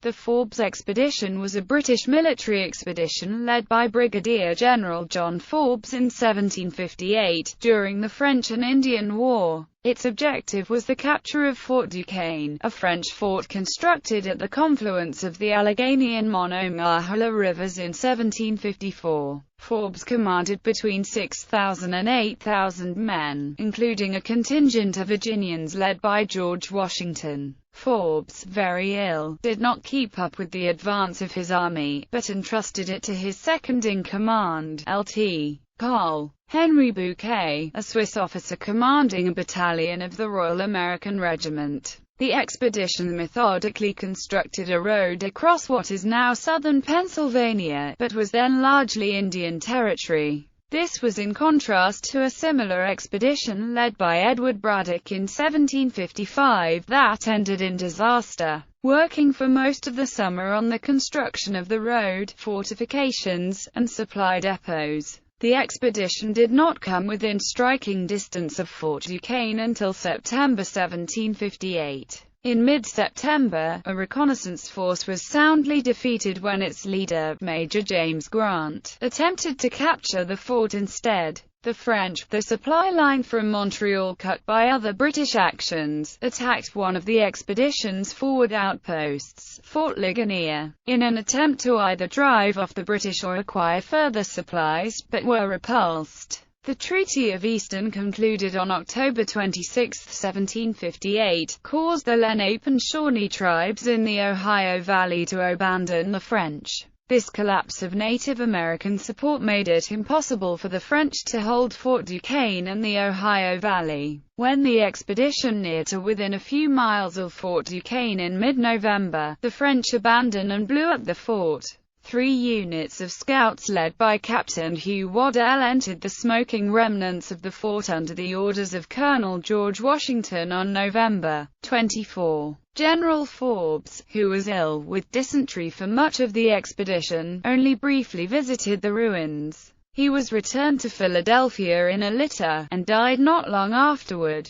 The Forbes expedition was a British military expedition led by Brigadier General John Forbes in 1758, during the French and Indian War. Its objective was the capture of Fort Duquesne, a French fort constructed at the confluence of the Allegheny and Monongahela rivers in 1754. Forbes commanded between 6,000 and 8,000 men, including a contingent of Virginians led by George Washington. Forbes, very ill, did not keep up with the advance of his army, but entrusted it to his second-in-command, Lt. Col. Henry Bouquet, a Swiss officer commanding a battalion of the Royal American Regiment. The expedition methodically constructed a road across what is now southern Pennsylvania, but was then largely Indian Territory. This was in contrast to a similar expedition led by Edward Braddock in 1755 that ended in disaster. Working for most of the summer on the construction of the road, fortifications, and supply depots, the expedition did not come within striking distance of Fort Duquesne until September 1758. In mid-September, a reconnaissance force was soundly defeated when its leader, Major James Grant, attempted to capture the fort instead. The French, the supply line from Montreal cut by other British actions, attacked one of the expedition's forward outposts, Fort Ligonier, in an attempt to either drive off the British or acquire further supplies, but were repulsed. The Treaty of Easton, concluded on October 26, 1758, caused the Lenape and Shawnee tribes in the Ohio Valley to abandon the French. This collapse of Native American support made it impossible for the French to hold Fort Duquesne and the Ohio Valley. When the expedition neared to within a few miles of Fort Duquesne in mid-November, the French abandoned and blew up the fort. 3 units of scouts led by Captain Hugh Waddell entered the smoking remnants of the fort under the orders of Colonel George Washington on November 24. General Forbes, who was ill with dysentery for much of the expedition, only briefly visited the ruins. He was returned to Philadelphia in a litter, and died not long afterward.